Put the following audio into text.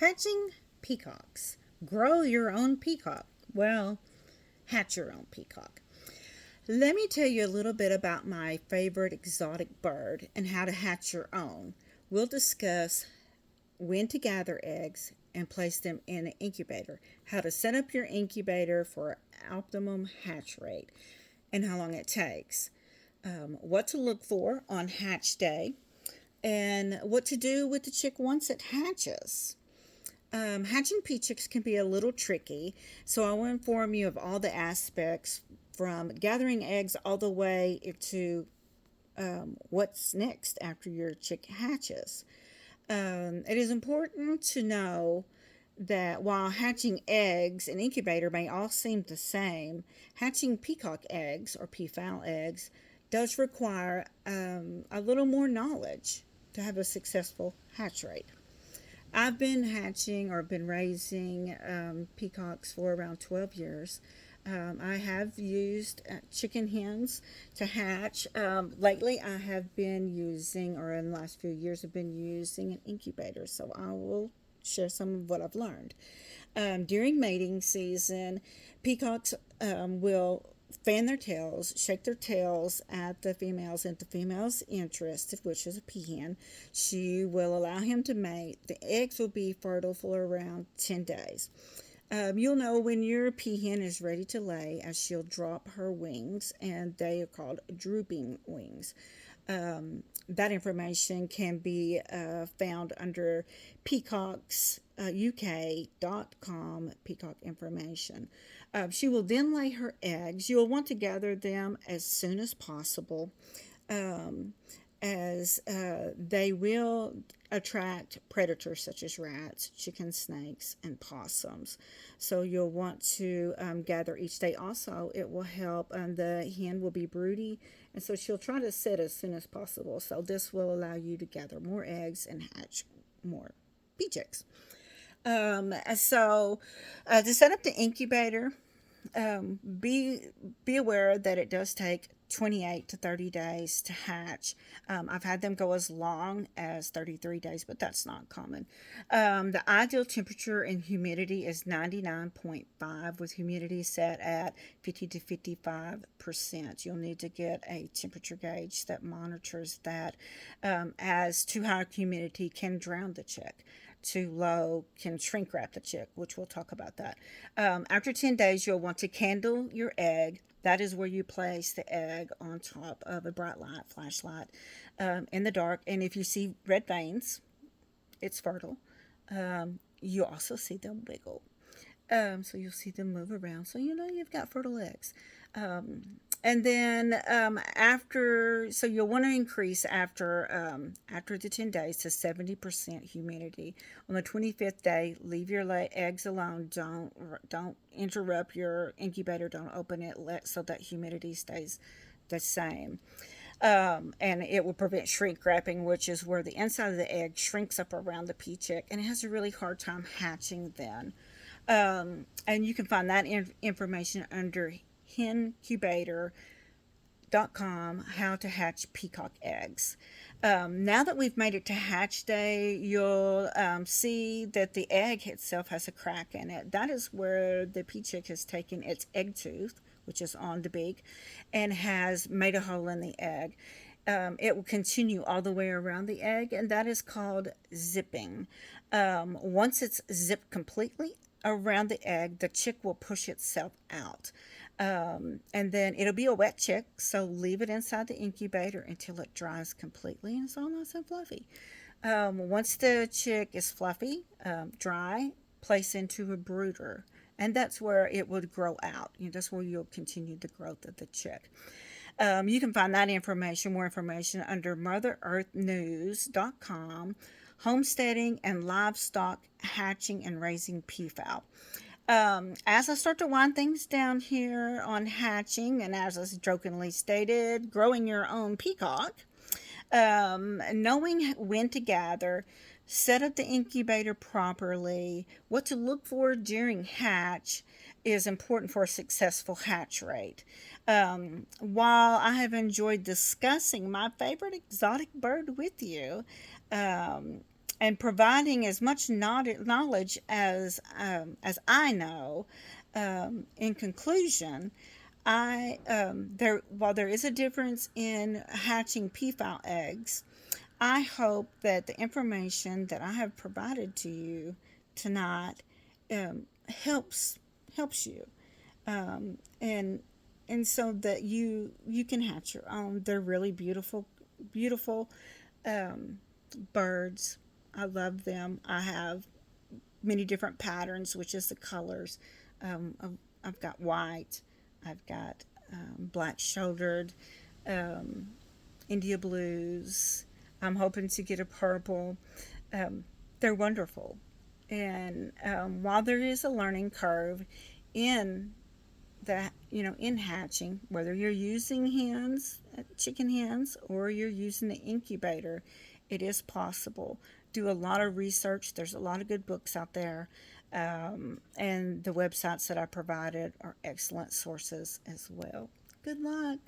Hatching peacocks. Grow your own peacock. Well, hatch your own peacock. Let me tell you a little bit about my favorite exotic bird and how to hatch your own. We'll discuss when to gather eggs and place them in an incubator, how to set up your incubator for optimum hatch rate, and how long it takes, what to look for on hatch day, and what to do with the chick once it hatches. Hatching pea chicks can be a little tricky, so I will inform you of all the aspects from gathering eggs all the way to what's next after your chick hatches. It is important to know that while hatching eggs and incubator may all seem the same, hatching peacock eggs or peafowl eggs does require a little more knowledge to have a successful hatch rate. I've been hatching or been raising peacocks for around 12 years. I have used chicken hens to hatch. Lately, I have been using, or in the last few years, I've been using an incubator. So I will share some of what I've learned. During mating season, peacocks will fan their tails, shake their tails at the females, and if the female's interested, which is a peahen, she will allow him to mate. The eggs will be fertile for around 10 days. You'll know when your peahen is ready to lay as she'll drop her wings, and they are called drooping wings. That information can be found under peacocks.uk.com, peacock information. She will then lay her eggs. You'll want to gather them as soon as possible, as they will attract predators such as rats, chickens, snakes, and possums. So you'll want to gather each day. Also, it will help. The hen will be broody, and so she'll try to set as soon as possible. So this will allow you to gather more eggs and hatch more bee chicks. To set up the incubator, be aware that it does take 28 to 30 days to hatch. I've had them go as long as 33 days, but that's not common. The ideal temperature and humidity is 99.5, with humidity set at 50 to 55%. You'll need to get a temperature gauge that monitors that, as too high humidity can drown the chick. Too low can shrink wrap the chick, which we'll talk about that. After 10 days, you'll want to candle your egg. That is where you place the egg on top of a bright light, flashlight, in the dark. And if you see red veins, it's fertile. You also see them wiggle. So you'll see them move around. So you know you've got fertile eggs. And then so you'll want to increase after the 10 days to 70% humidity. On the 25th day, leave your eggs alone. Don't interrupt your incubator. Don't open it. So that humidity stays the same. And it will prevent shrink wrapping, which is where the inside of the egg shrinks up around the pea chick, and it has a really hard time hatching then. And you can find that information under hencubator.com, how to hatch peacock eggs. Now that we've made it to hatch day, you'll see that the egg itself has a crack in it. That is where the pea chick has taken its egg tooth, which is on the beak, and has made a hole in the egg. It will continue all the way around the egg, and that is called zipping. Once it's zipped completely around the egg, the chick will push itself out. And then it'll be a wet chick, so leave it inside the incubator until it dries completely and it's all nice and fluffy. Once the chick is fluffy, dry, place into a brooder, and that's where it would grow out. That's where you'll continue the growth of the chick. You can find that more information under motherearthnews.com, homesteading and livestock hatching and raising peafowl. As I start to wind things down here on hatching, and as I jokingly stated, growing your own peacock, knowing when to gather, set up the incubator properly, what to look for during hatch is important for a successful hatch rate. While I have enjoyed discussing my favorite exotic bird with you, and providing as much knowledge as I know. In conclusion, I there while there is a difference in hatching peafowl eggs, I hope that the information that I have provided to you tonight helps you, and so that you can hatch your own. They're really beautiful um, birds. I love them. I have many different patterns, which is the colors. I've got white. I've got black shouldered, um, India blues. I'm hoping to get a purple. Um, they're wonderful. And while there is a learning curve in that, in hatching, whether you're using hens, chicken hens, or you're using the incubator, it is possible. Do a lot of research. There's a lot of good books out there. And the websites that I provided are excellent sources as well. Good luck.